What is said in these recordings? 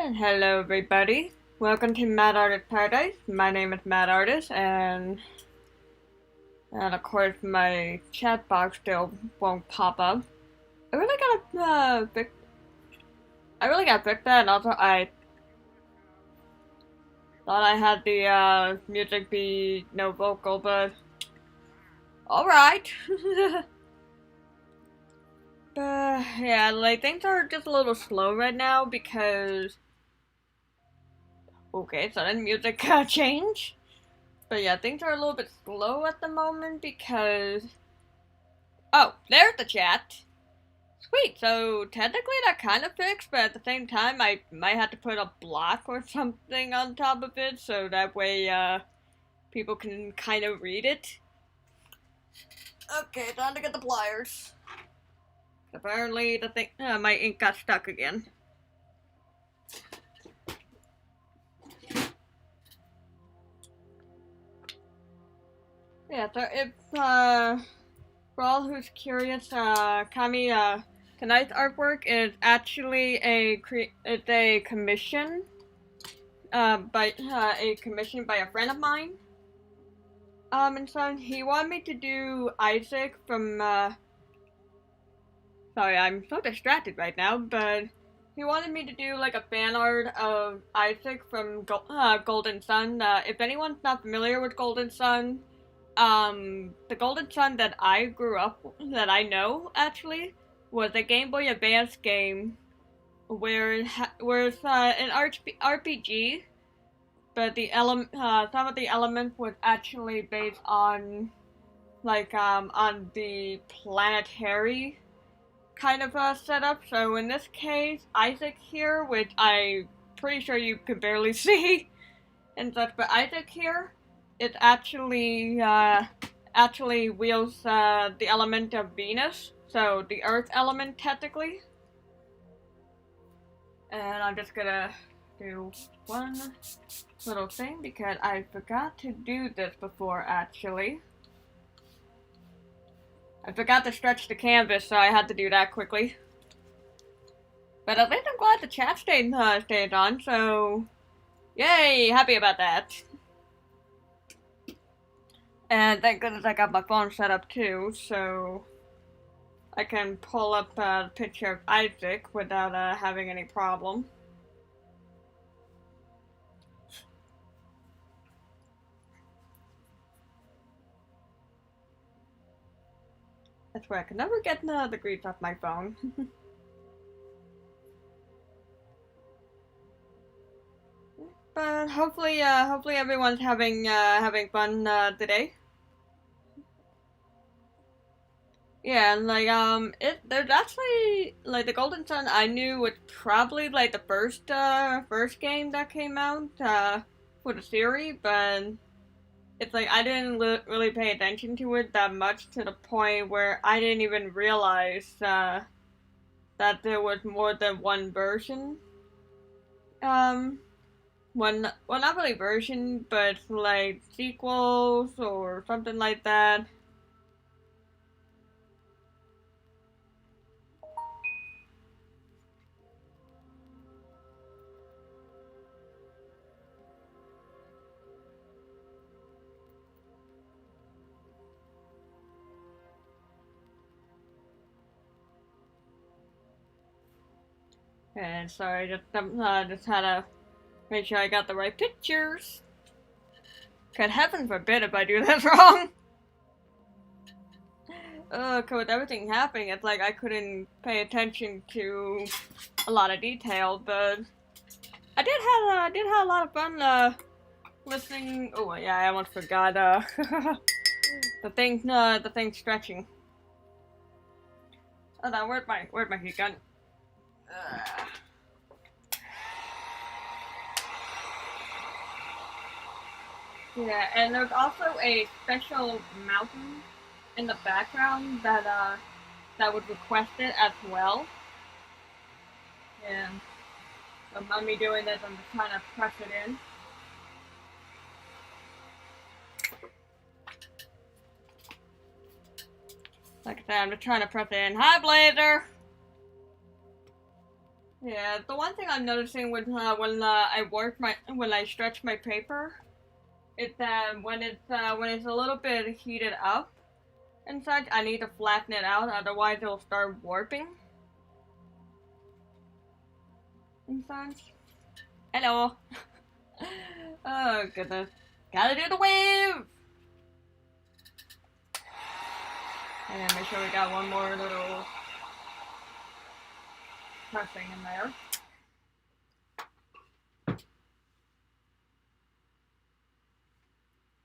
And hello everybody. Welcome to Mad Artist Paradise. My name is Mad Artist and of course my chat box still won't pop up. I really gotta fix that, and also I thought I had the music be no vocal, but alright. But yeah, like things are just a little slow right now because okay, sudden music change. But yeah, things are a little bit slow at the moment because oh, there's the chat. Sweet, so technically that kind of fixed, but at the same time I might have to put a block or something on top of it so that way people can kind of read it. Okay, time to get the pliers. Apparently the thing, my ink got stuck again. Yeah, so if for all who's curious, Kami, tonight's artwork is actually it's a commission, by a commission by a friend of mine. And so he wanted me to do Isaac from, sorry, I'm so distracted right now, but he wanted me to do like a fan art of Isaac from Golden Sun. If anyone's not familiar with Golden Sun, the Golden Sun that I grew up, that I know actually, was a Game Boy Advance game where it's an RPG, but some of the elements was actually based on on the planetary kind of setup. So in this case, Isaac here, which I'm pretty sure you can barely see and such, but Isaac here, it actually wields the element of Venus, so the Earth element technically. And I'm just gonna do one little thing because I forgot to do this before actually. I forgot to stretch the canvas, so I had to do that quickly. But at least I'm glad the chat stayed on, so yay, happy about that. And thank goodness I got my phone set up too, so I can pull up a picture of Isaac without having any problem. That's where I can never get the grease off my phone. But hopefully everyone's having fun today. Yeah, and there's actually like the Golden Sun I knew was probably like the first game that came out for the series, but it's like I didn't really pay attention to it that much to the point where I didn't even realize that there was more than one version. Well, not really version, but like sequels or something like that. And sorry, just had to make sure I got the right pictures. God heaven forbid if I do this wrong. With everything happening, it's like I couldn't pay attention to a lot of detail, but I did have a lot of fun listening. Oh yeah, I almost forgot the thing stretching. Oh no, where's my heat gun? Yeah, and there's also a special mountain in the background that was requested as well. Yeah. So by me doing this, I'm just trying to press it in. Like I said, I'm just trying to press it in. Hi, Blazer! Yeah, the one thing I'm noticing when when I stretch my paper is that when it's a little bit heated up and such, I need to flatten it out, otherwise it'll start warping and such. Hello. Oh goodness, gotta do the wave. And then make sure we got one more little pressing in there.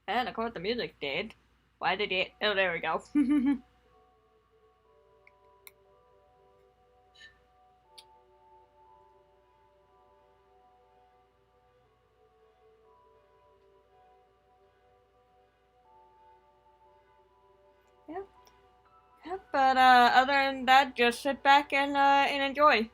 And of course the music did. Why did it? Oh, there we go. Yeah. Yep, but other than that, just sit back and enjoy.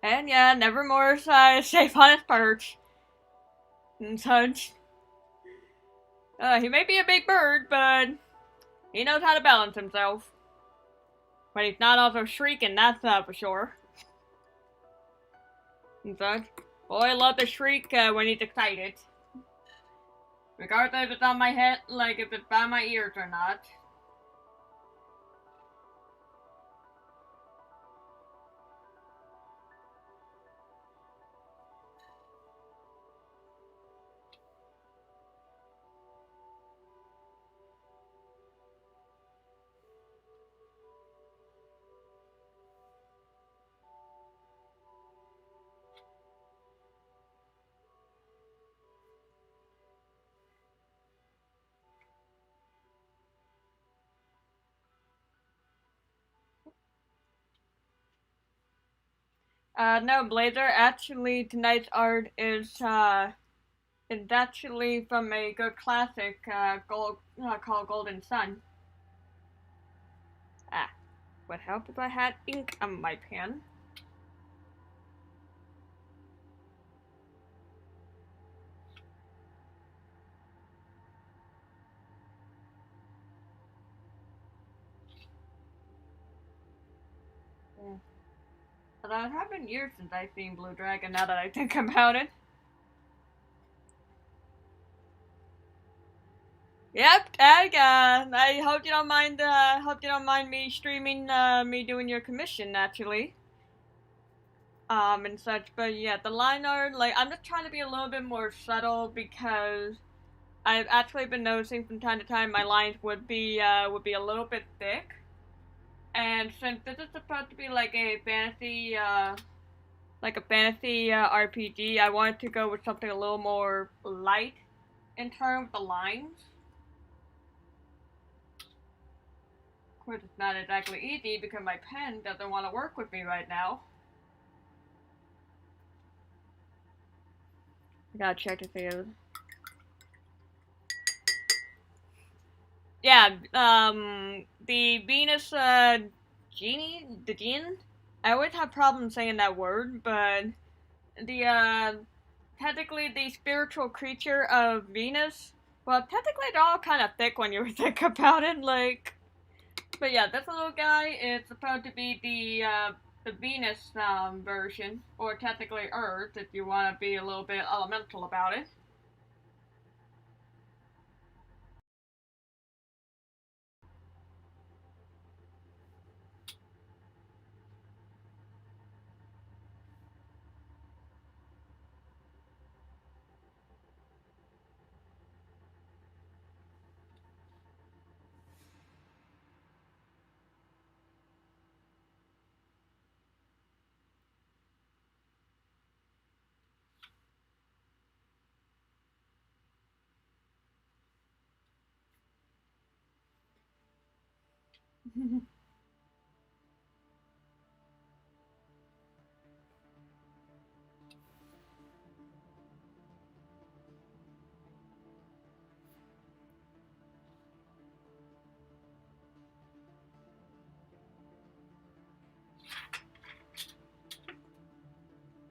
And yeah, Nevermore's safe on his perch and such. He may be a big bird, but he knows how to balance himself. But he's not also shrieking, that's for sure. And such. Boy, I love to shriek when he's excited. Regardless if it's on my head, like if it's by my ears or not. No, Blazer, actually tonight's art is actually from a good classic called Golden Sun. Ah, would help if I had ink on my pen. Yeah. Although it has been years since I've seen Blue Dragon now that I think about it. Yep, I hope you don't mind me streaming me doing your commission naturally. And such, but yeah, the line art, like I'm just trying to be a little bit more subtle because I've actually been noticing from time to time my lines would be a little bit thick. And since this is supposed to be like a fantasy RPG, I wanted to go with something a little more light in terms of the lines. Of course, it's not exactly easy because my pen doesn't want to work with me right now. I gotta check to see if... Yeah, the Venus, genie? The Jinn? I always have problems saying that word, but the, technically the spiritual creature of Venus, well, technically they're all kind of thick when you think about it, like... But yeah, this little guy is supposed to be the Venus, version, or technically Earth, if you want to be a little bit elemental about it.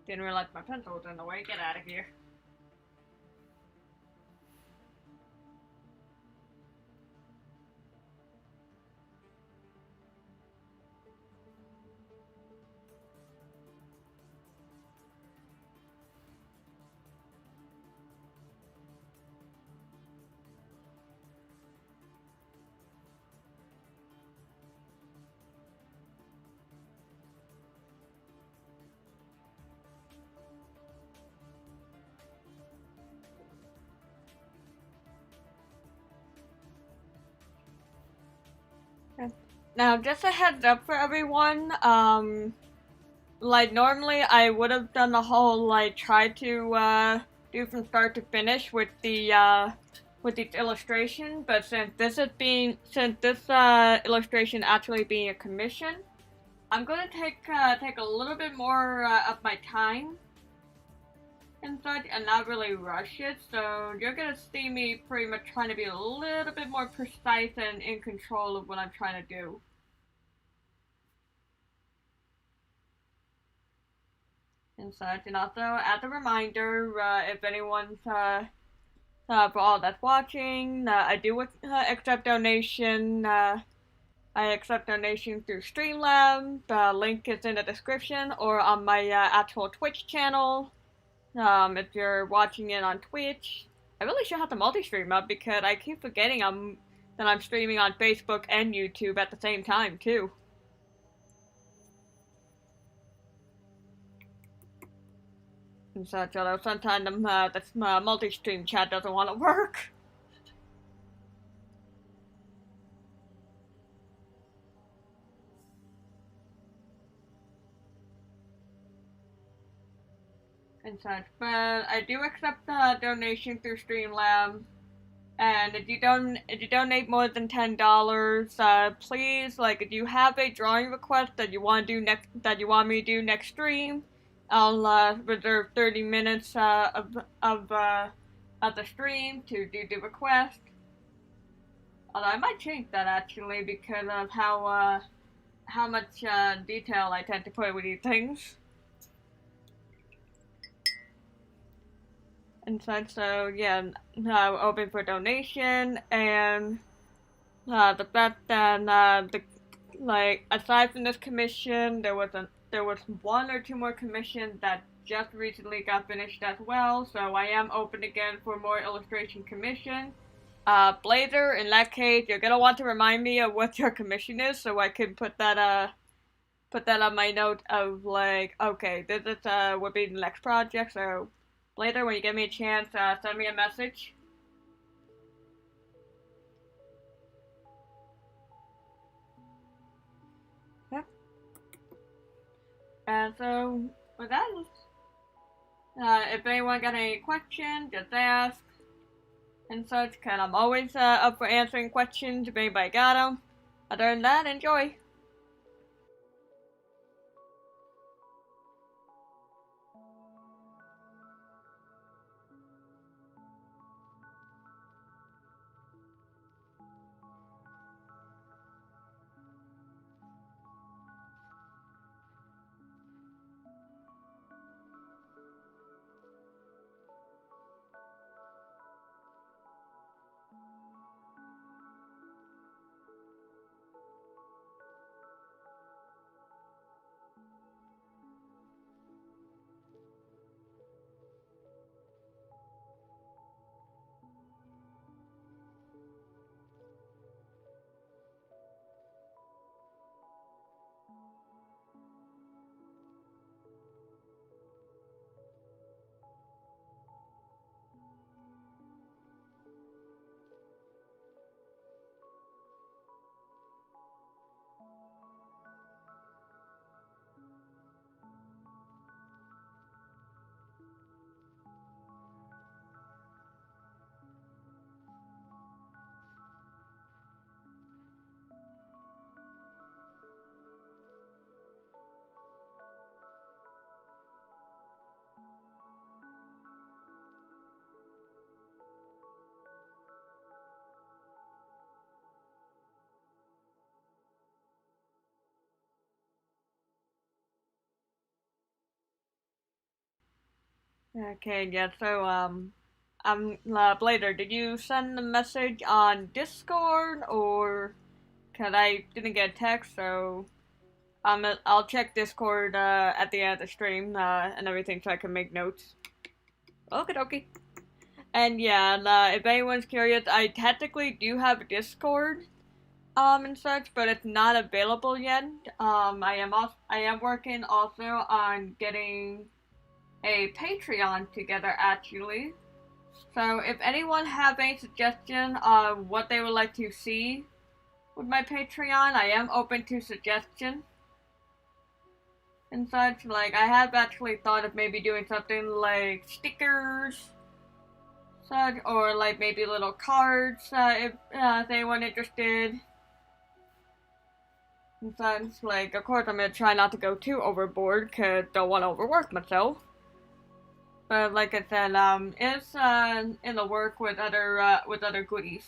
Didn't realize my pencil was in the way. Get out of here. Now, just a heads up for everyone. Like normally I would have done the whole like try to do from start to finish with each illustration, but since this illustration actually being a commission, I'm gonna take a little bit more of my time and such, and not really rush it. So you're gonna see me pretty much trying to be a little bit more precise and in control of what I'm trying to do. And such. And also, as a reminder, if anyone's for all that's watching, I do accept donation. I accept donation through Streamlabs. The link is in the description or on my actual Twitch channel. If you're watching it on Twitch, I really should have the multi-stream up because I keep forgetting that I'm streaming on Facebook and YouTube at the same time too. And such, although sometimes the multi-stream chat doesn't want to work. And such, but I do accept donation through Streamlabs. And if you donate more than $10, please, like, if you have a drawing request that you want to do that you want me to do next stream, I'll reserve 30 minutes of the stream to do the request. Although I might change that actually because of how much detail I tend to put with these things. And such, so yeah, open for donation, and the fact that aside from this commission, there was one or two more commissions that just recently got finished as well. So I am open again for more illustration commission. Blazer, in that case, you're gonna want to remind me of what your commission is, so I can put that on my note of like, okay, this is would be the next project. So later, when you give me a chance, send me a message. Yep. And so, with that, if anyone got any questions, just ask. And such, cause I'm always up for answering questions if anybody got them. Other than that, enjoy. Okay, yeah, so, Blader, did you send the message on Discord, or, cause I didn't get a text, so, I'll check Discord, at the end of the stream, and everything so I can make notes. Okie dokie. And yeah, if anyone's curious, I technically do have a Discord, and such, but it's not available yet. I am working also on getting a Patreon together actually. So if anyone have any suggestion on what they would like to see with my Patreon, I am open to suggestion and such. Like I have actually thought of maybe doing something like stickers, such, or like maybe little cards if anyone interested. And such, like, of course, I'm gonna try not to go too overboard, cause don't want to overwork myself. But like I said, it's in the work with other goodies.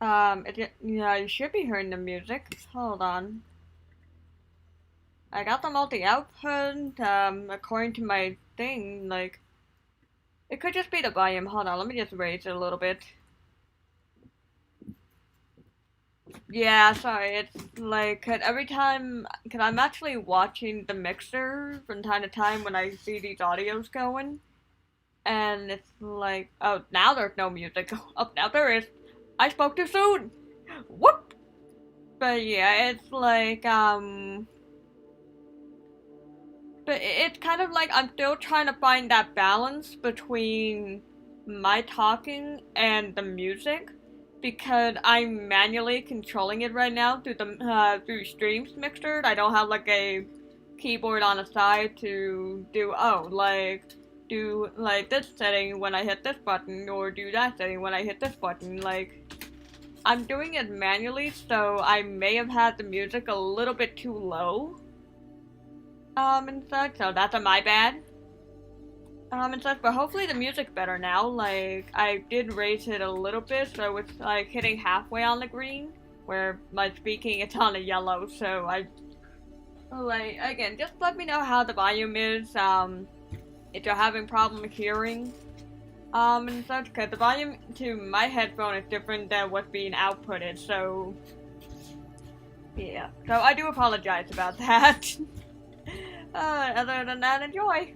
Yeah, you should be hearing the music. Hold on. I got the multi-output, according to my thing, like, it could just be the volume. Hold on, let me just raise it a little bit. Yeah, sorry, it's like, every time, cause I'm actually watching the mixer from time to time when I see these audios going, and it's like, oh, now there's no music. Oh, now there is. I spoke too soon! Whoop! But yeah, it's like, but it's kind of like I'm still trying to find that balance between my talking and the music because I'm manually controlling it right now through the through Streams Mixer. I don't have like a keyboard on the side to do do like this setting when I hit this button or do that setting when I hit this button. Like I'm doing it manually, so I may have had the music a little bit too low and such, so that's a my bad. And such, but hopefully the music's better now. Like, I did raise it a little bit, so it's like hitting halfway on the green, where my speaking it's on the yellow, so like, again, just let me know how the volume is, if you're having problem hearing, and such, because the volume to my headphone is different than what's being outputted, so, yeah. So I do apologize about that. Other than that, enjoy!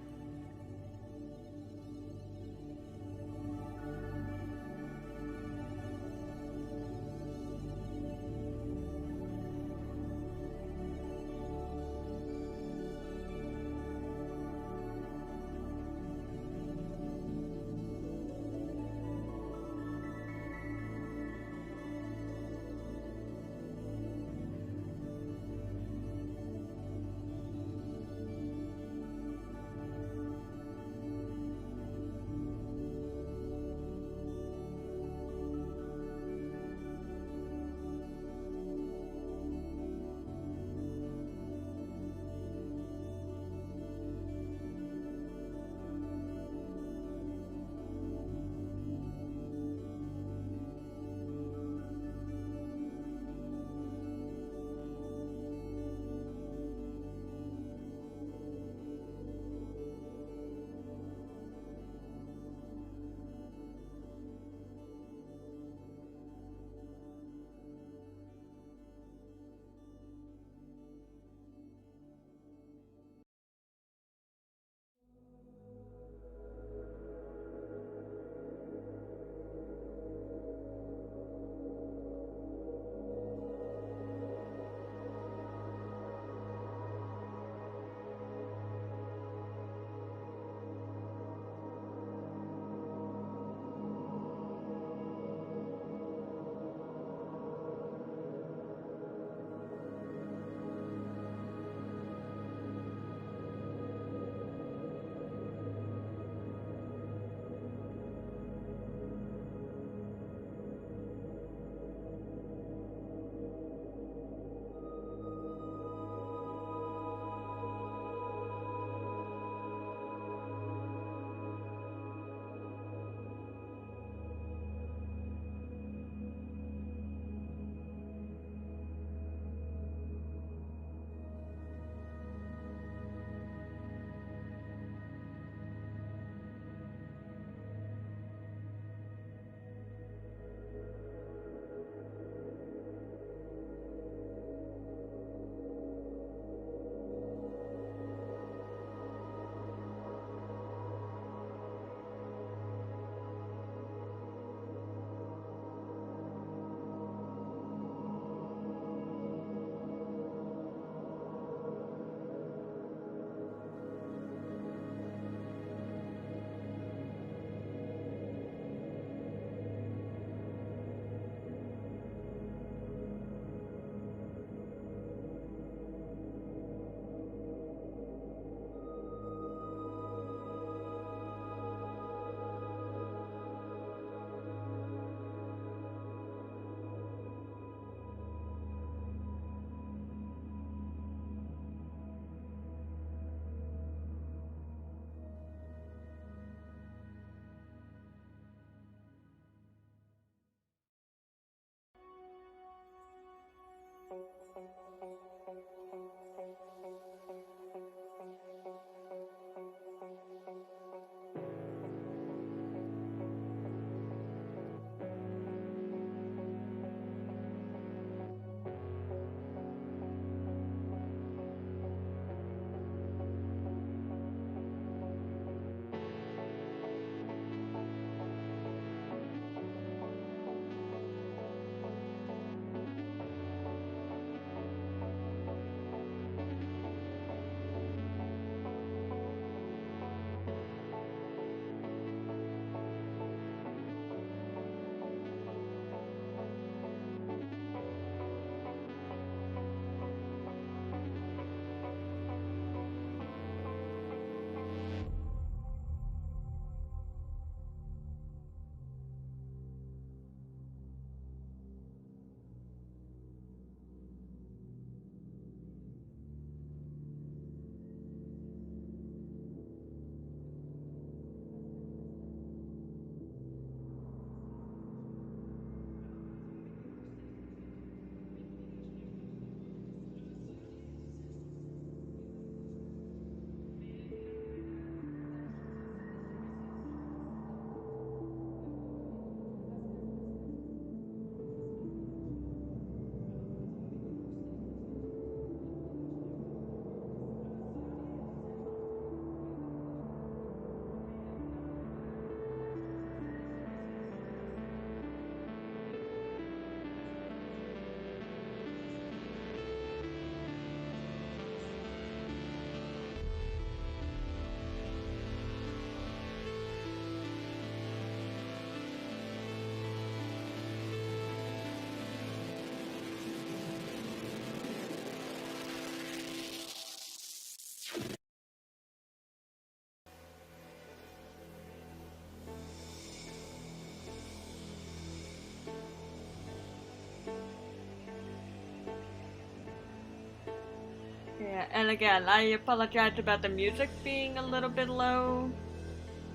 Yeah, and again, I apologize about the music being a little bit low.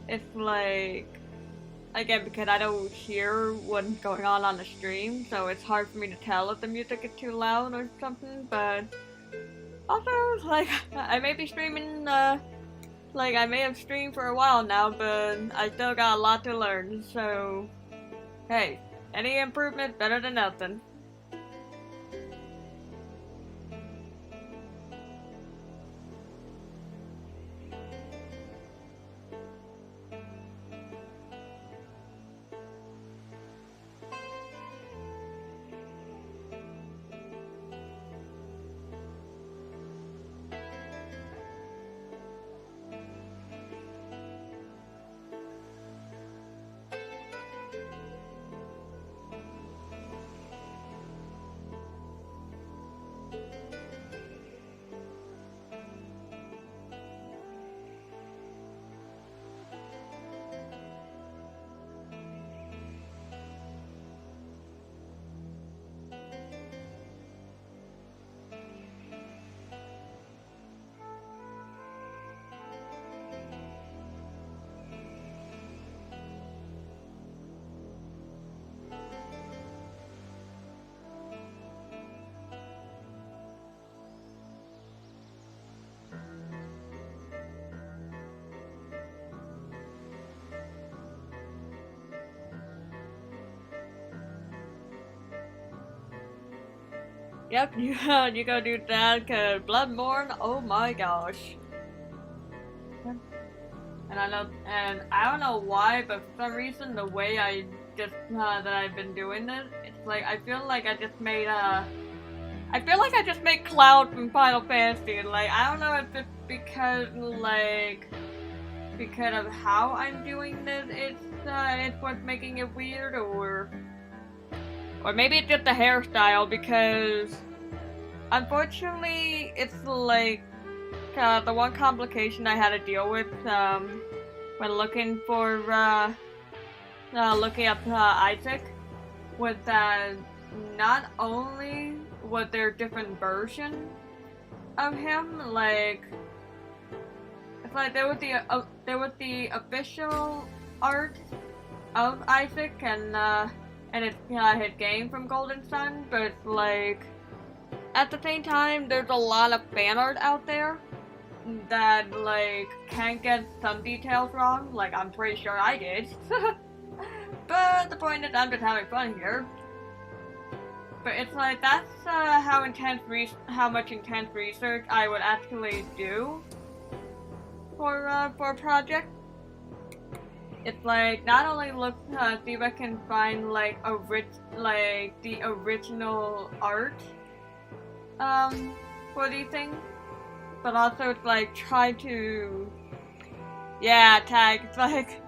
It's like, again, because I don't hear what's going on the stream, so it's hard for me to tell if the music is too loud or something, but also, like, I may be streaming, like, I may have streamed for a while now, but I still got a lot to learn, so, hey, any improvement better than nothing. Yep, you gotta do that, cause Bloodborne, oh my gosh. And I don't know why, but for some reason, the way I just, that I've been doing this, it's like, I feel like I just made, Cloud from Final Fantasy, and like, I don't know if it's because, like, because of how I'm doing this, it's what's making it weird, or maybe it's just the hairstyle, because unfortunately, it's like the one complication I had to deal with when looking for looking up Isaac was that not only was there different versions of him, like it's like there was the official art of Isaac and it's his game from Golden Sun, but like at the same time there's a lot of fan art out there that like can get some details wrong, like I'm pretty sure I did. But the point is I'm just having fun here. But it's like that's how much intense research I would actually do for a project. It's like not only look see if I can find like the original art for these things, but also it's like try to tag. It's like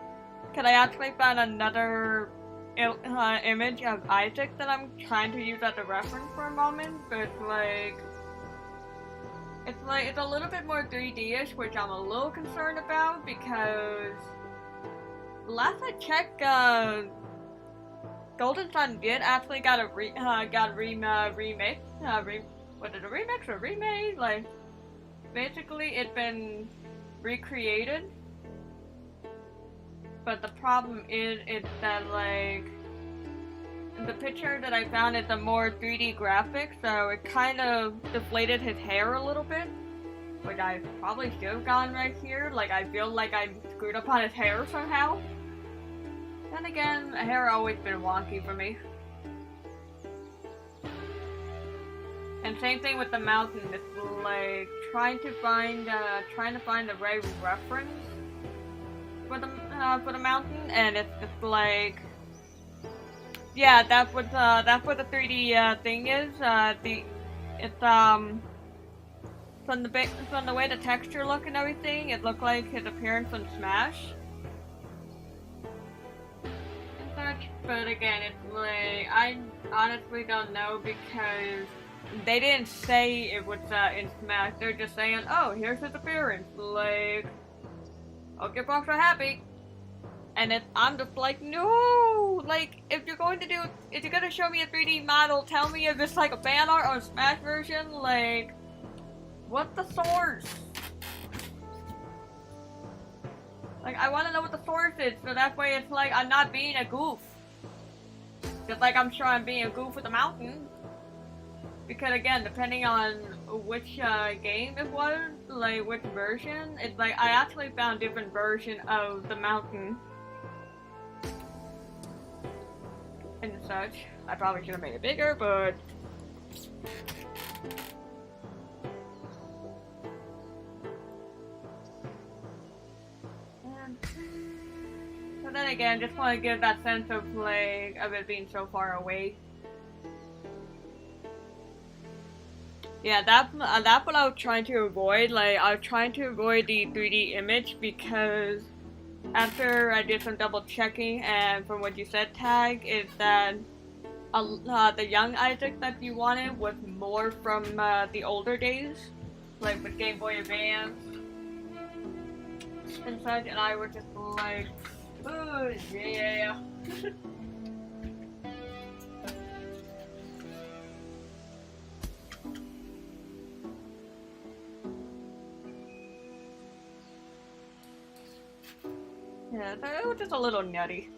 can I actually find another image of Isaac that I'm trying to use as a reference for a moment, but it's a little bit more 3D-ish, which I'm a little concerned about because last I checked, Golden Sun did actually got a remake. Was it a remix or remade? Like, basically, it's been recreated. But the problem is that, like, the picture that I found is a more 3D graphic, so it kind of deflated his hair a little bit. Which I probably should have gone right here. Like, I feel like I screwed up on his hair somehow. Then again, hair always been wonky for me. And same thing with the mountain. It's like trying to find the right reference for the mountain, and it's just like, yeah, that's what the 3D thing is. It's from the way the texture look and everything, it looked like his appearance on Smash and such. But again, it's like I honestly don't know because they didn't say it was in Smash. They're just saying, oh, here's his appearance. Like, okay, folks are happy. And I'm just like, no! Like, if you're gonna show me a 3D model, tell me if it's like a fan art or a Smash version. Like, What's the source? Like, I want to know what the source is, so that way it's like I'm not being a goof. Just like I'm sure I'm being a goof with the mountain. Because again, depending on which game it was, like which version, it's like I actually found different version of the mountain. And such. I probably should have made it bigger, but... But then again, just want to give that sense of like of it being so far away. Yeah, that's what I was trying to avoid. Like I was trying to avoid the 3D image because after I did some double checking, and from what you said, Tag, is that the young Isaac that you wanted was more from the older days, like with Game Boy Advance and such, and I was just like, oh yeah. Yeah, it was just a little nutty.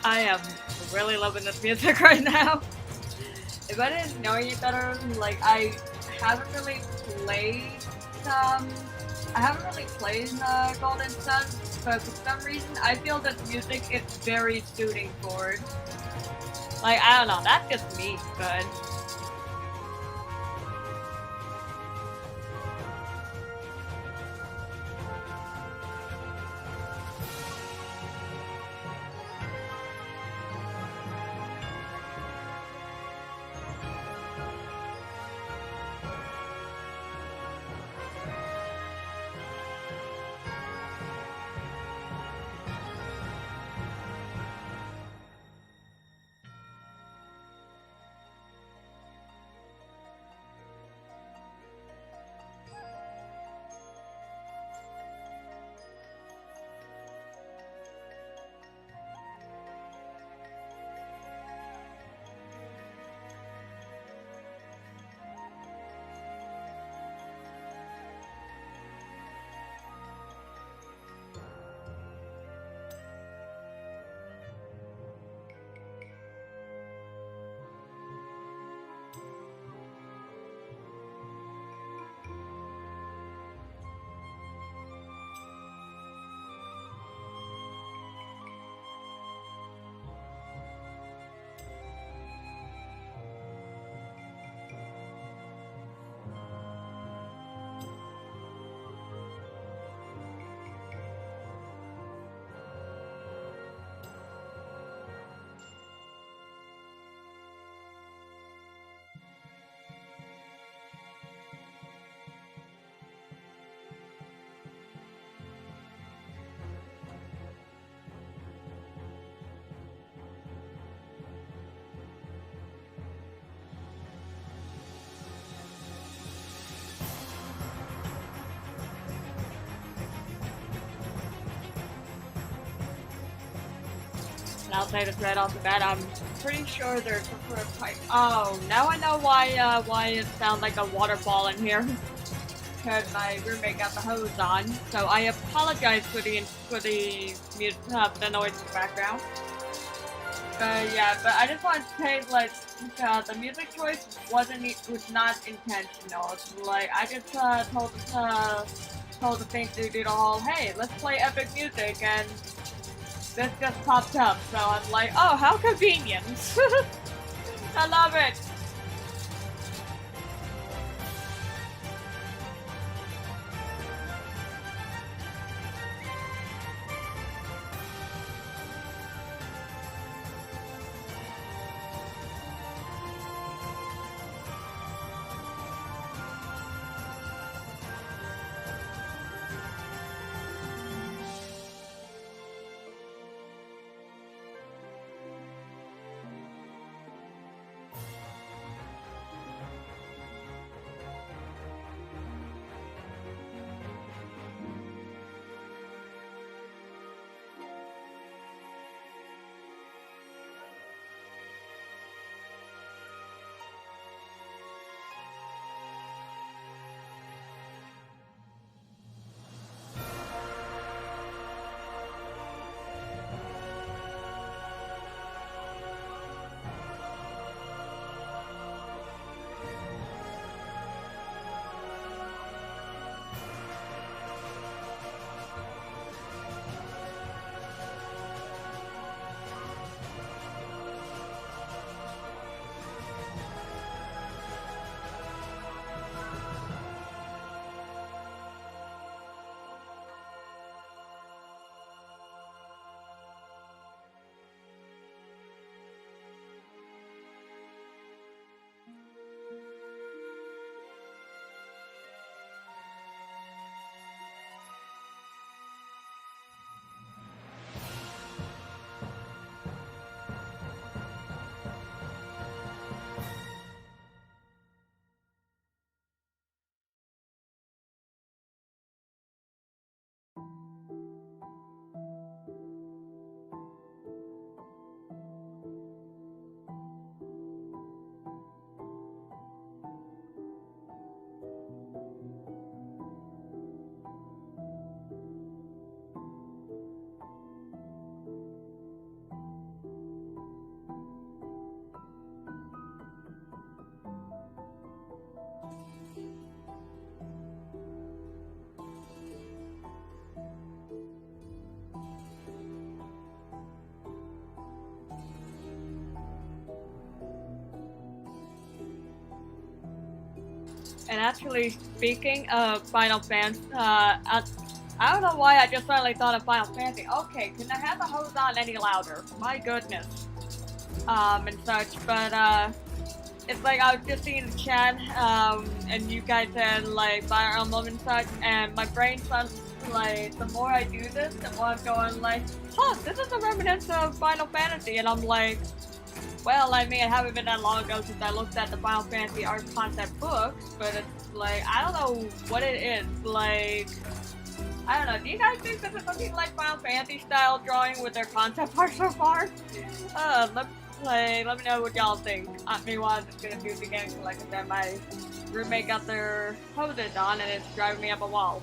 I am really loving this music right now. If I didn't know you better, like haven't really played um I haven't really played Golden Sun, but for some reason I feel that music is very suiting for it. Like I don't know, that's just me, but I'll say this right off the bat. I'm pretty sure there's some sort of pipe. Oh, now I know why it sounds like a waterfall in here. Because my roommate got the hose on. So I apologize for the noise in the background. Yeah, but I just wanted to say, like, the music choice was not intentional. It's like I just told the thing to do the whole, hey, let's play epic music, and this just popped up. So I'm like, oh, how convenient! I love it. And actually, speaking of Final Fantasy, I don't know why I just suddenly thought of Final Fantasy. Okay, can I have the hose on any louder? My goodness. And such, but, it's like I was just seeing the chat, and you guys said, like, Fire Emblem and such, and my brain starts, like, the more I do this, the more I'm going, like, huh, this is a remnant of Final Fantasy, and I'm like, well, I mean, it haven't been that long ago since I looked at the Final Fantasy art concept books, but it's like, I don't know what it is. Like, I don't know. Do you guys think this is something like Final Fantasy style drawing with their concept art so far? Let me know what y'all think. Meanwhile, I'm just gonna do it again, because like I said, my roommate got their hoses on and it's driving me up a wall.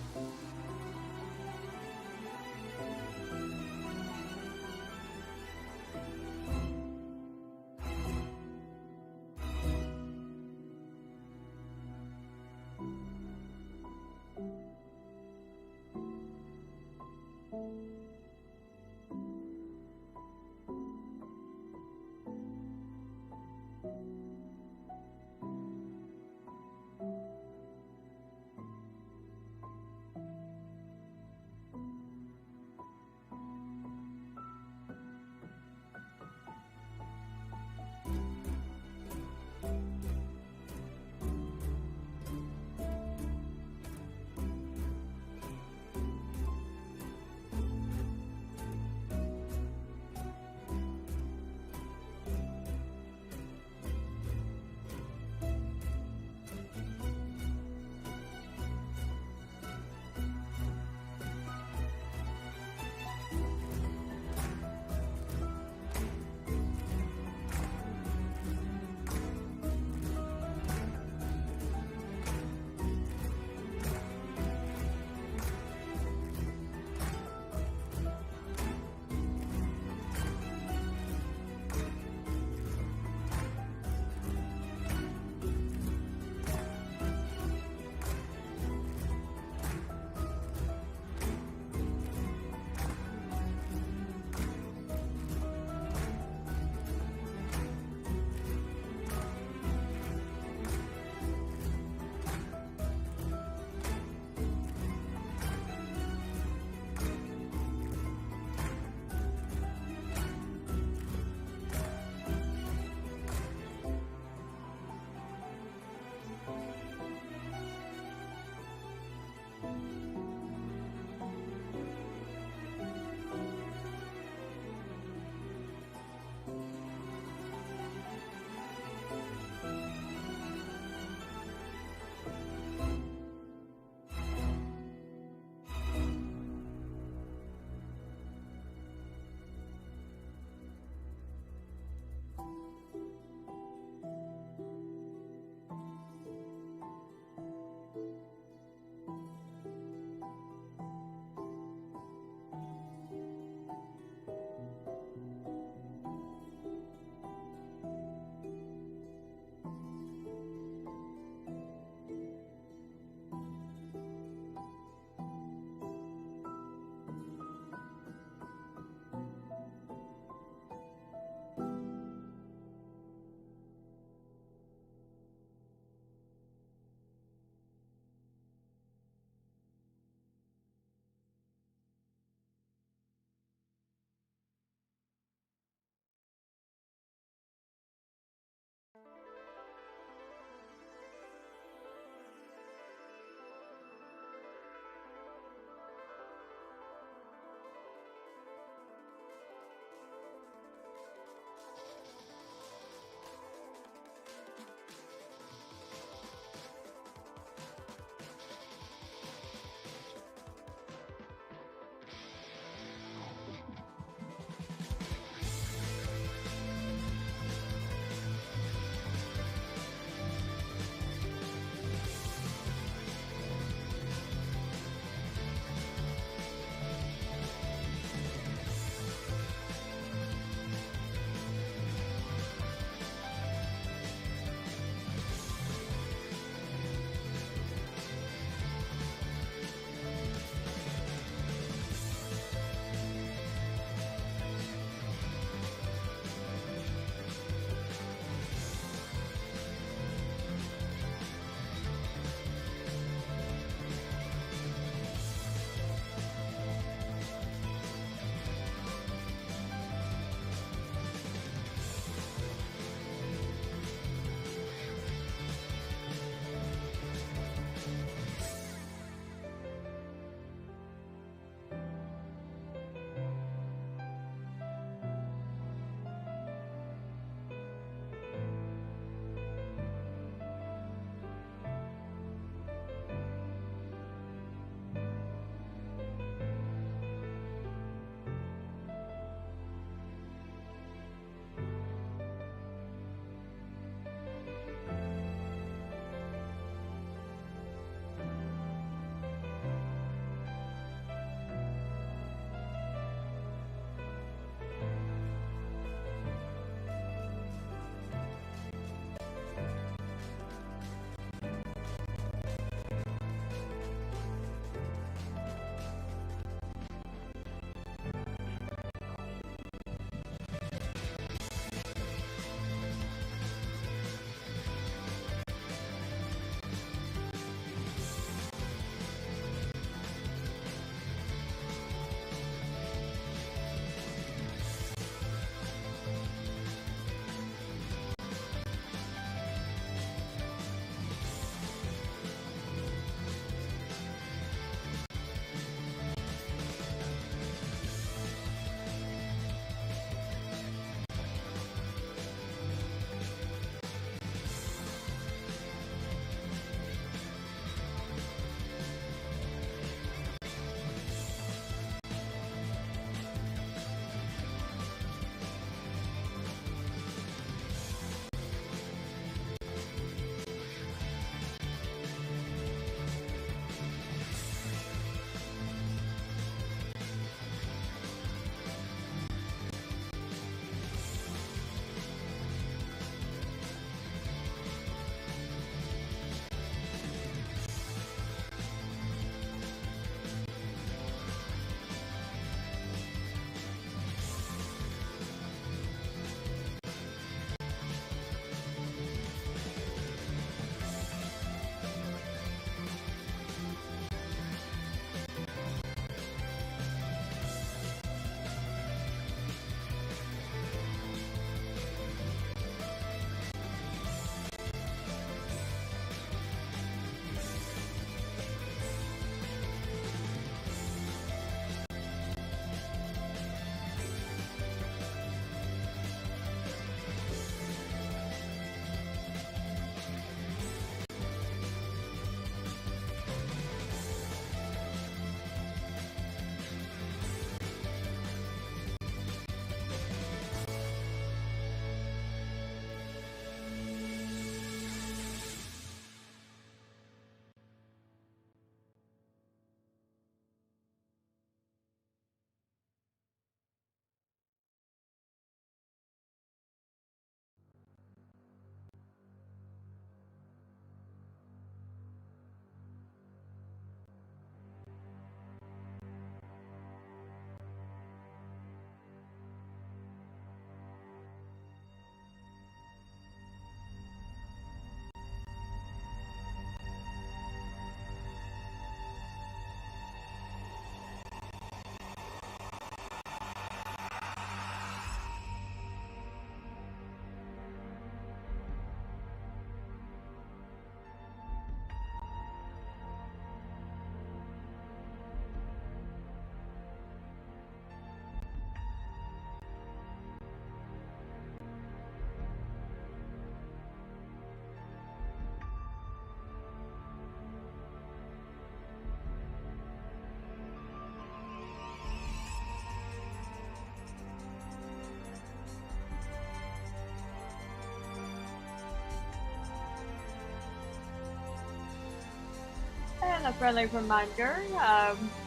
a friendly reminder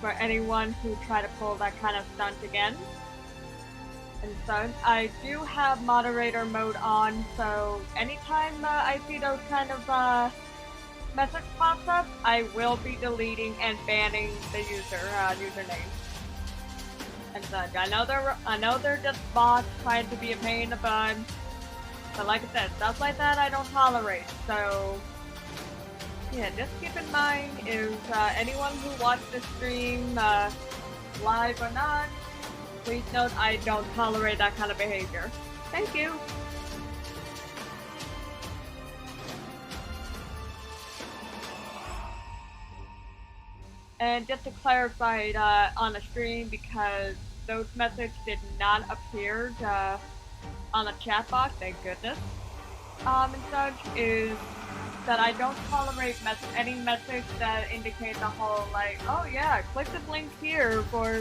for anyone who try to pull that kind of stunt again. And so I do have moderator mode on, so anytime I see those kind of message pops up, I will be deleting and banning the username and such. I know they're just bots trying to be a pain in the butt, but like I said, stuff like that I don't tolerate. So yeah, just keep in mind if anyone who watched the stream, live or not, please note I don't tolerate that kind of behavior. Thank you. And just to clarify on the stream, because those messages did not appear on the chat box, thank goodness, and such, is that I don't tolerate any message that indicates the whole, like, oh yeah, click this link here for,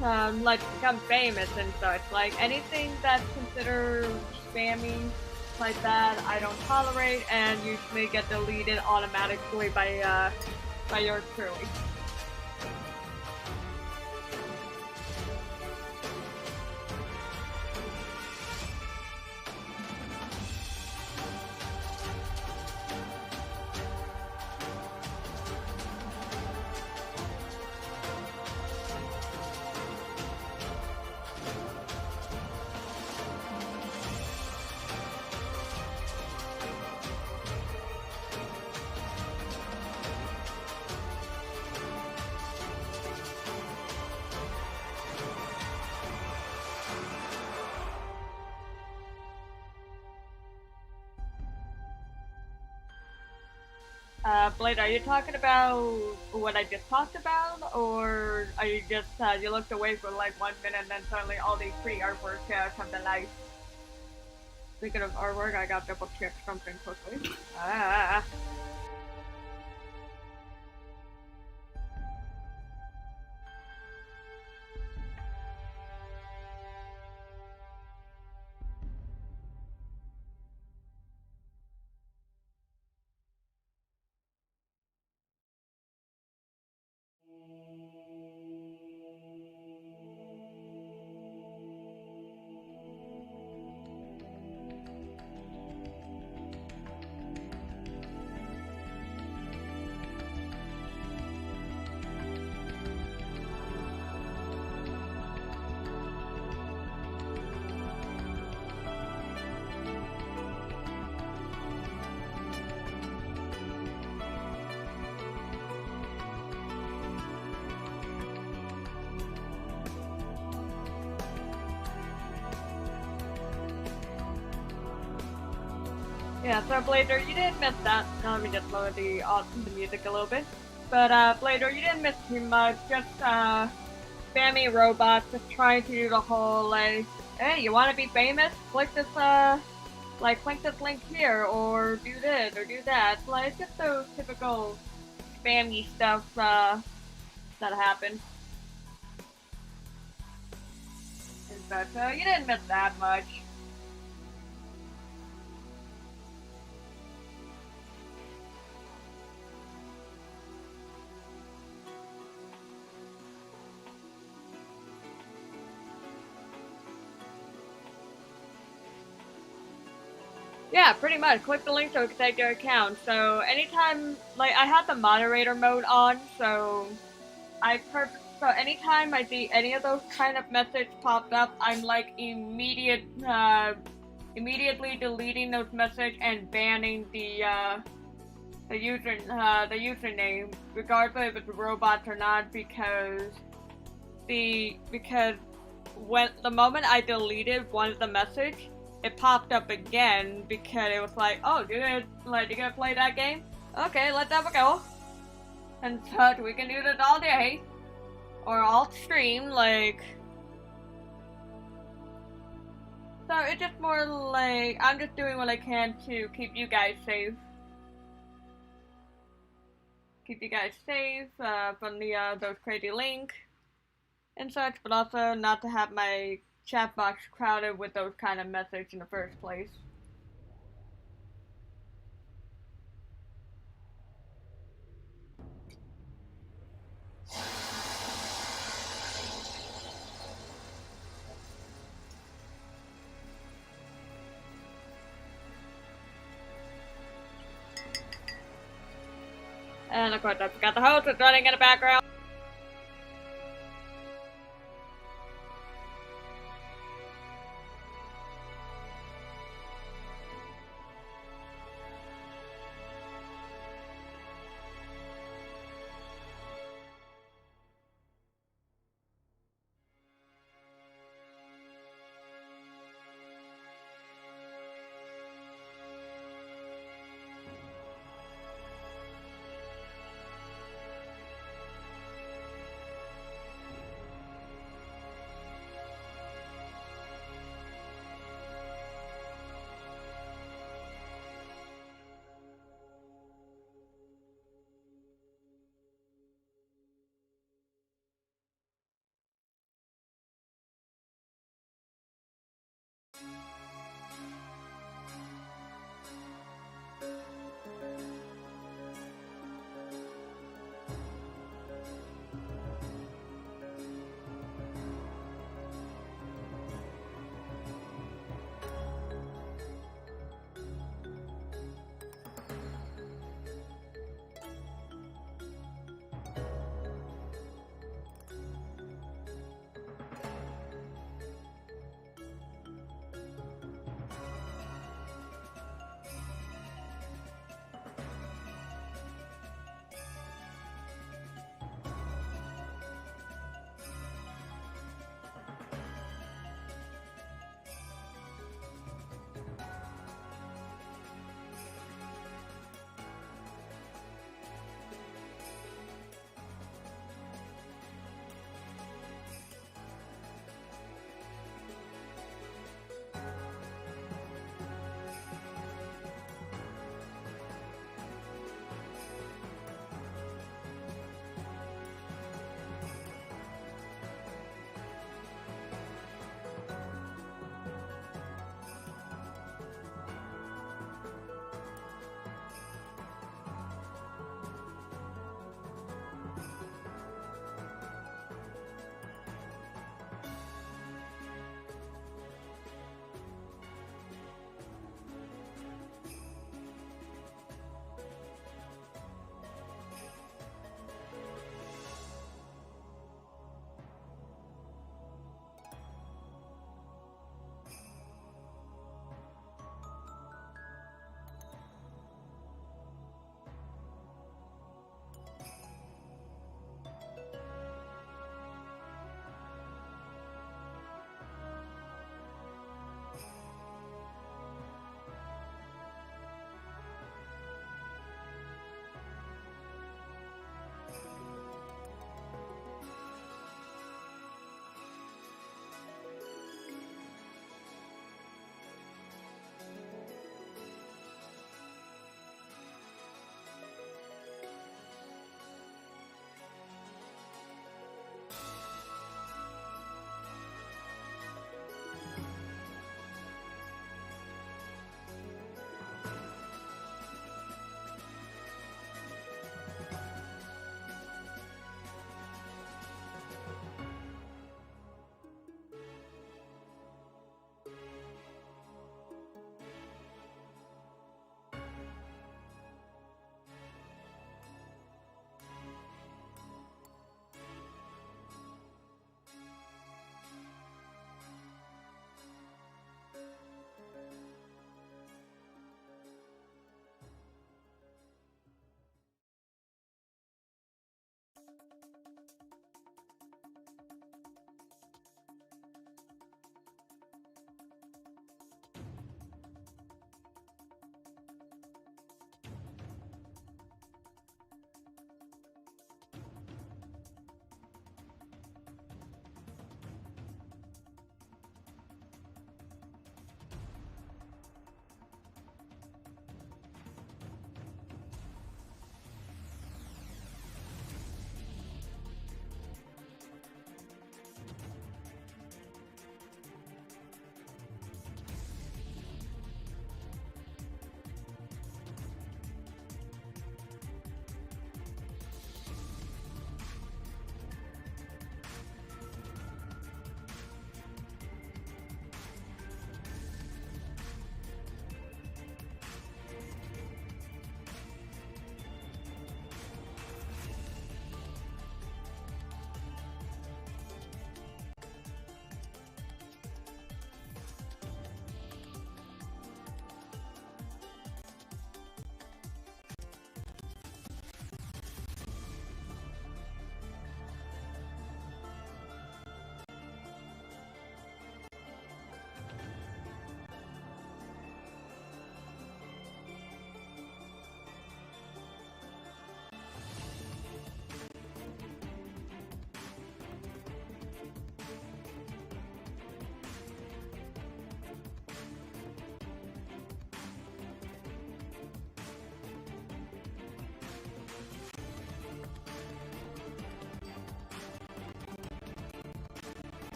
like, become famous and such. Like, anything that's considered spammy like that, I don't tolerate, and usually get deleted automatically by yours truly. Blade, are you talking about what I just talked about, or are you just, you looked away for like 1 minute and then suddenly all these free artwork come to life? Speaking of artwork, I got double check something quickly. Yeah, so Blader, you didn't miss that. Now let me just lower the music a little bit. But Blader, you didn't miss too much. Just spammy robots just trying to do the whole like, hey, you want to be famous? Click this click this link here, or do this, or do that. Like, it's just those typical spammy stuff that happen. But you didn't miss that much. Yeah, pretty much. Click the link so it can take your account. So anytime, like, I have the moderator mode on, so so anytime I see any of those kind of messages popped up, I'm like immediately deleting those messages and banning the username, regardless if it's robots or not, because when the moment I deleted one of the message, it popped up again because it was like, oh, you gonna play that game? Okay, let's have a go. And such, we can do this all day. Or all stream, like. So it's just more like, I'm just doing what I can to keep you guys safe. Keep you guys safe from those crazy links and such, but also not to have my chat box crowded with those kind of messages in the first place. And of course, I forgot the host was running in the background.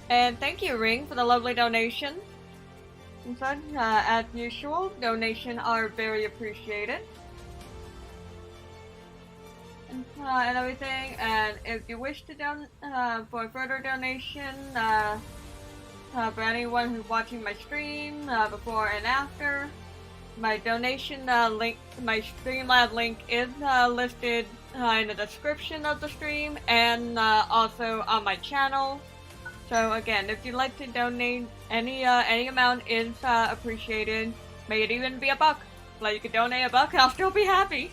And thank you, Ring, for the lovely donation. And such, as usual, donations are very appreciated. And everything. And if you wish to for further donation, for anyone who's watching my stream before and after, my donation link, my Streamlab link is listed in the description of the stream and also on my channel. So again, if you'd like to donate, any amount is appreciated. May it even be a buck. Like you could donate a buck, and I'll still be happy.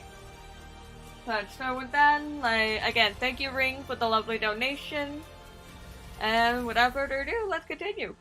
But so with that, again, thank you, Ring, for the lovely donation. And without further ado, let's continue.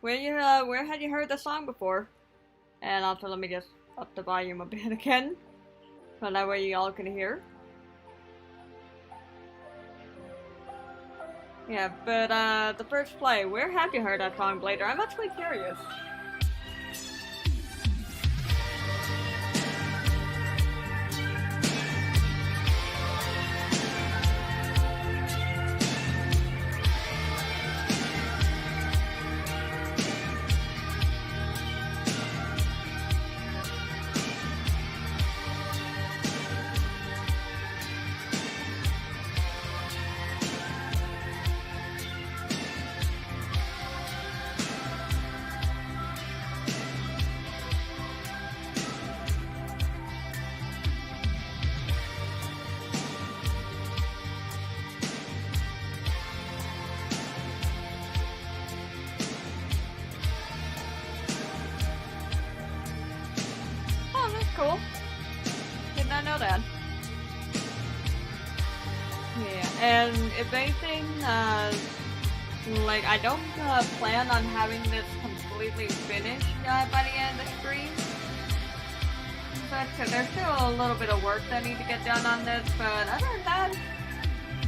yeah, where had you heard the song before? And also, let me just up the volume a bit again, so that way you all can hear. Yeah, but the first play, where have you heard that song, Blader? I'm actually curious. Cool. Did not know that. Yeah, and if anything, like, I don't plan on having this completely finished by the end of the stream. But there's still a little bit of work that I need to get done on this, but other than that,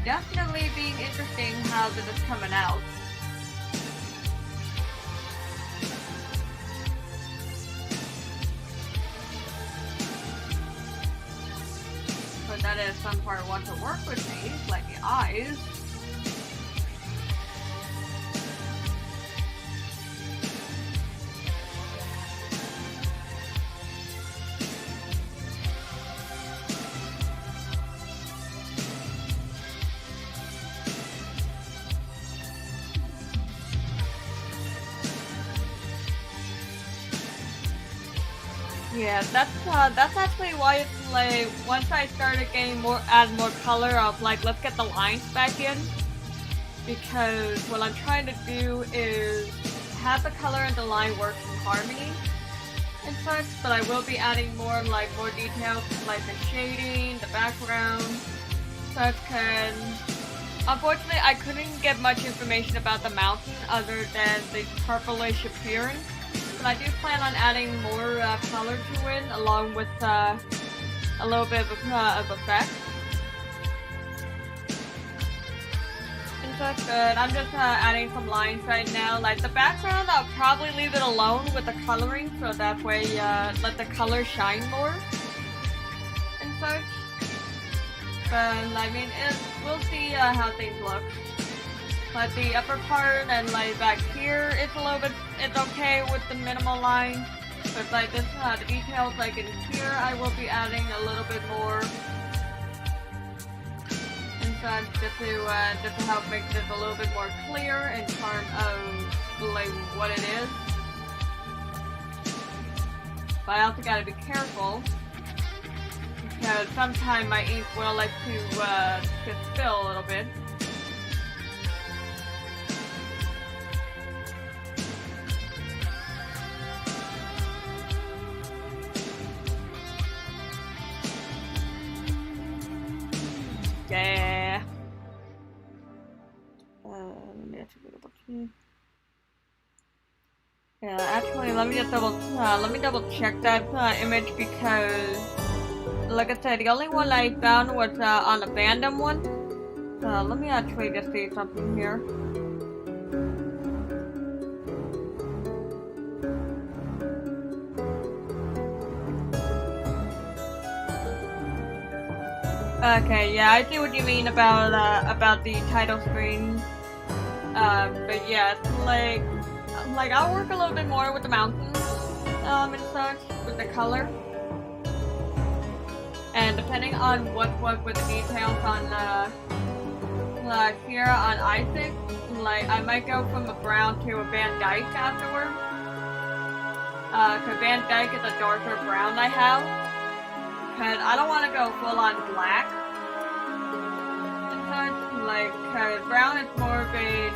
definitely being interesting how this is coming out. That is some part want to work with me, like the eyes. Yeah, that's actually why it's like once I started getting add more color of like let's get the lines back in, because what I'm trying to do is have the color and the line work in harmony and such, but I will be adding more details like the shading, the background, such. Unfortunately I couldn't get much information about the mountain other than the purplish appearance. But I do plan on adding more color to it, along with a little bit of effect. And such, but I'm just adding some lines right now. Like the background, I'll probably leave it alone with the coloring, so that way let the color shine more and such. But I mean, we'll see how things look. But the upper part and like back here, it's okay with the minimal line. But like this, the details like in here, I will be adding a little bit more. And such, just to help make this a little bit more clear in terms of like what it is. But I also gotta be careful, because sometimes my ink will like to spill a little bit. Yeah. Let me actually double check. Yeah, actually, let me double check that image, because, like I said, the only one I found was on the fandom one. Let me actually just see something here. Okay, yeah, I see what you mean about the title screen. But yeah, it's like I'll work a little bit more with the mountains, and such, with the color. And depending on what with the details on here on Isaac, like I might go from a brown to a Van Dyke afterward. Cause Van Dyke is a darker brown I have. Cause I don't want to go full on black. And such, like, cause brown's more of a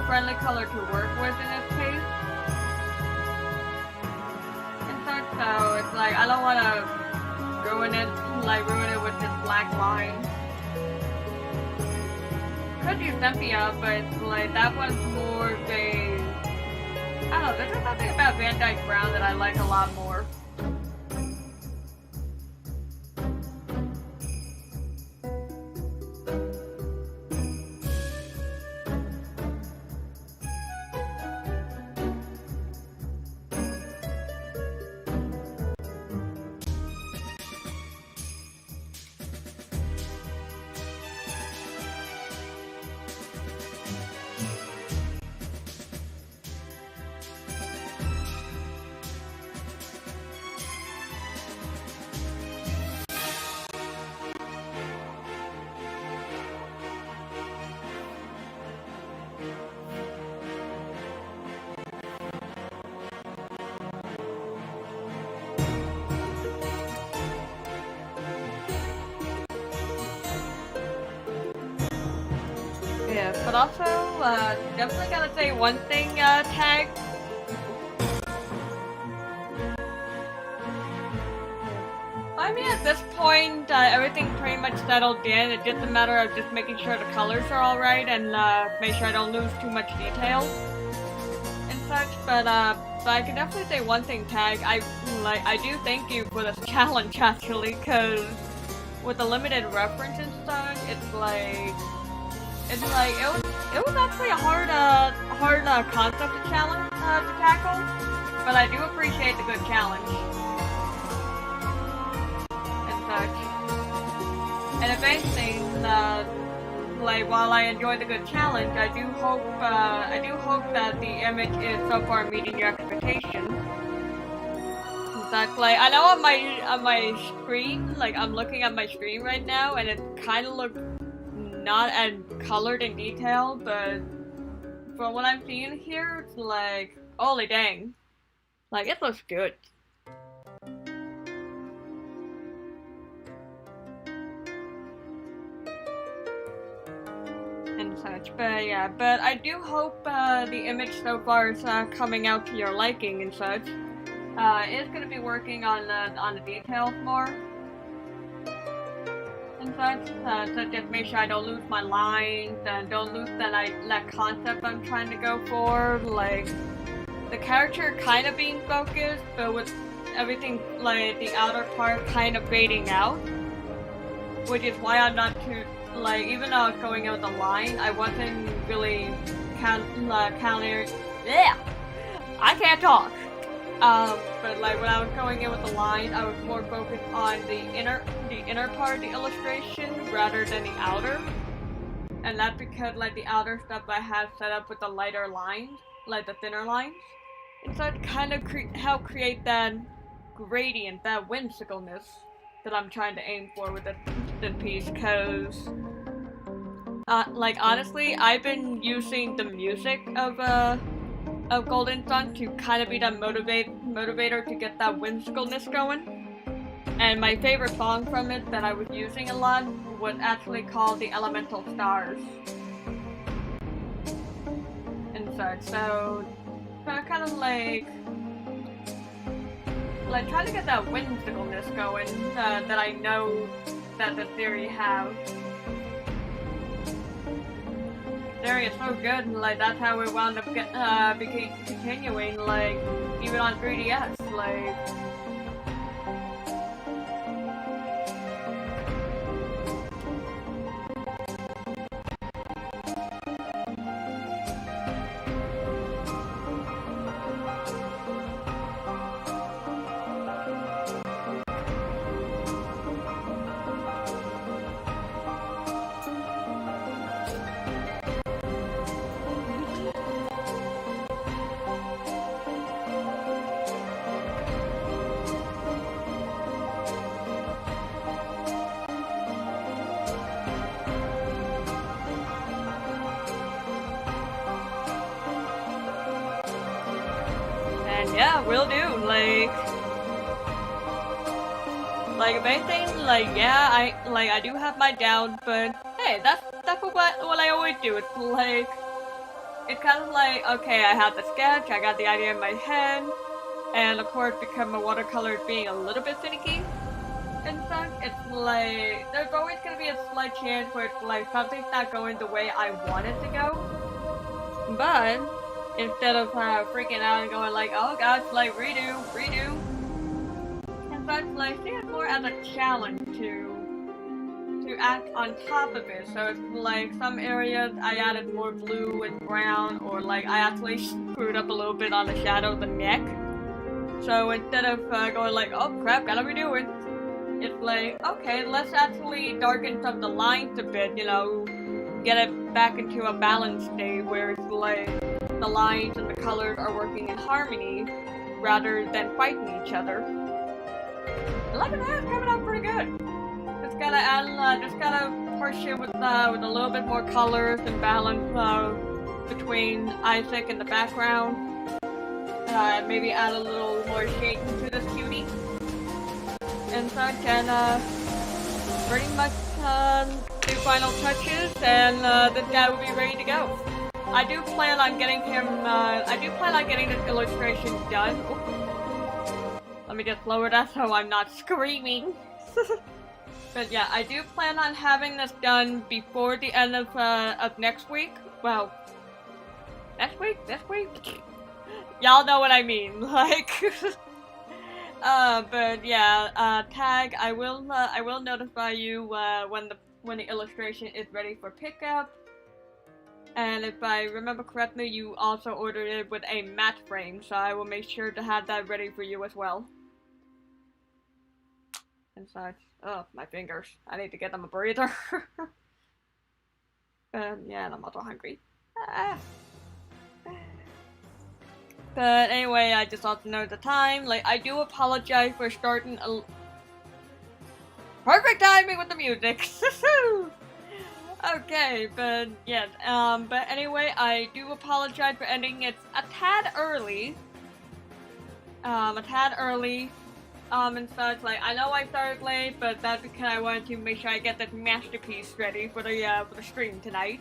friendly color to work with in this case. And such, so it's like I don't want to ruin it with this black line. Could use sepia, but it's like that one's more of a I don't know, there's just something about Van Dyke Brown that I like a lot more. Yeah, but also, definitely gotta say one thing, Tag. I mean, at this point, everything pretty much settled in. It's just a matter of just making sure the colors are alright and, make sure I don't lose too much detail and such. But I can definitely say one thing, Tag. I do thank you for this challenge, actually, because with the limited reference and such, it was actually a hard concept to tackle, but I do appreciate the good challenge and such. And if anything, while I enjoy the good challenge, I do hope that the image is so far meeting your expectations. In fact, I know on my screen, I'm looking at my screen right now, and it kind of looks not as colored in detail, but from what I'm seeing here, it's holy dang. It looks good. And such, but yeah, but I do hope the image so far is coming out to your liking and such. Is gonna be working on the details more and such, so just make sure I don't lose my lines and don't lose that concept I'm trying to go for. The character kind of being focused, but with everything the outer part kind of fading out, which is why I'm not too even though I was going out the line, I wasn't really yeah, I can't talk. But when I was going in with the line, I was more focused on the inner part of the illustration rather than the outer. And that's because the outer stuff I have set up with the lighter lines, the thinner lines. And so it kind of help create that gradient, that whimsicalness that I'm trying to aim for with the piece, cause honestly, I've been using the music of Golden Sun to kind of be that motivator to get that whimsicalness going. And my favorite song from it that I was using a lot was actually called The Elemental Stars and such. So I kind of trying to get that whimsicalness going that I know that the theory have. Theory is so good, and that's how we wound up continuing, even on 3DS, yeah, will do. If anything, yeah, I do have my doubts, but hey, that's what I always do. It's kind of okay, I have the sketch, I got the idea in my head, and of course, because my watercolor is being a little bit finicky and such, it's there's always gonna be a slight chance where it's something's not going the way I want it to go. But instead of freaking out and going like, oh gosh, like redo, redo. And such, like, see it more as a challenge to act on top of it. So it's like some areas I added more blue and brown, or like I actually screwed up a little bit on the shadow of the neck. So instead of going like, oh crap, gotta redo it, it's like, okay, let's actually darken some of the lines a bit, you know, get it back into a balanced state where it's like the lines and the colors are working in harmony rather than fighting each other. And look at that, it's coming out pretty good. Just gotta add, just gotta push it with a little bit more colors and balance between Isaac and the background. Maybe add a little more shade to this cutie. And such, and pretty much do final touches, and this guy will be ready to go. I do plan on getting him, I do plan on getting this illustration done. Oops. Let me just lower that so I'm not screaming. But yeah, I do plan on having this done before the end of next week. Well, next week? This week? Y'all know what I mean, like, but yeah, Tag, I will notify you, when the illustration is ready for pickup. And if I remember correctly, you also ordered it with a matte frame, so I will make sure to have that ready for you as well. And such. Oh, my fingers. I need to get them a breather. Yeah, and I'm also hungry. Ah. But anyway, I just also know the time. Like, I do apologize for starting a... Perfect timing with the music! Okay, but yeah, but anyway, I do apologize for ending it a tad early. And such. Like, I know I started late, but that's because I wanted to make sure I get this masterpiece ready for the stream tonight.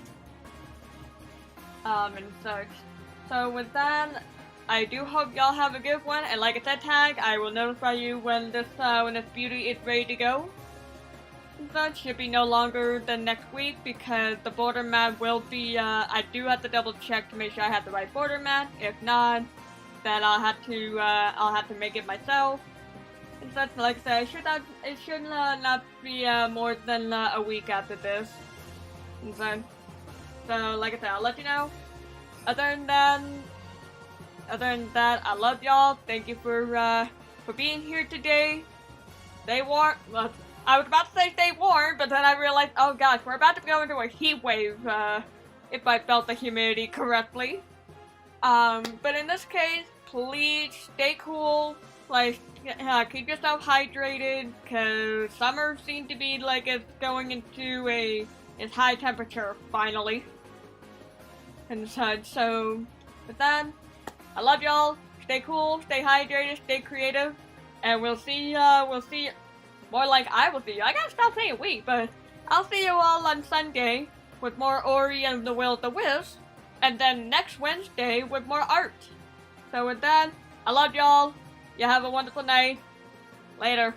And such. So with that, I do hope y'all have a good one, and like I said, Tag, I will notify you when this beauty is ready to go. That should be no longer than next week, because the border mat will be, I do have to double check to make sure I have the right border mat. If not, then I'll have to make it myself. And such, like I said, it should not be more than a week after this. And so like I said, I'll let you know. Other than that, I love y'all. Thank you for being here today. Stay warm. Well, I was about to say stay warm, but then I realized, oh gosh, we're about to go into a heat wave, if I felt the humidity correctly. But in this case, please stay cool. Like, keep yourself hydrated, cause summer seems to be like it's going into its high temperature finally. And such. So, with that, I love y'all. Stay cool, stay hydrated, stay creative, and we'll see. More like I will see you. I gotta stop saying we, but I'll see you all on Sunday with more Ori and the Will of the Wisps, and then next Wednesday with more art. So with that, I love y'all. You have a wonderful night. Later.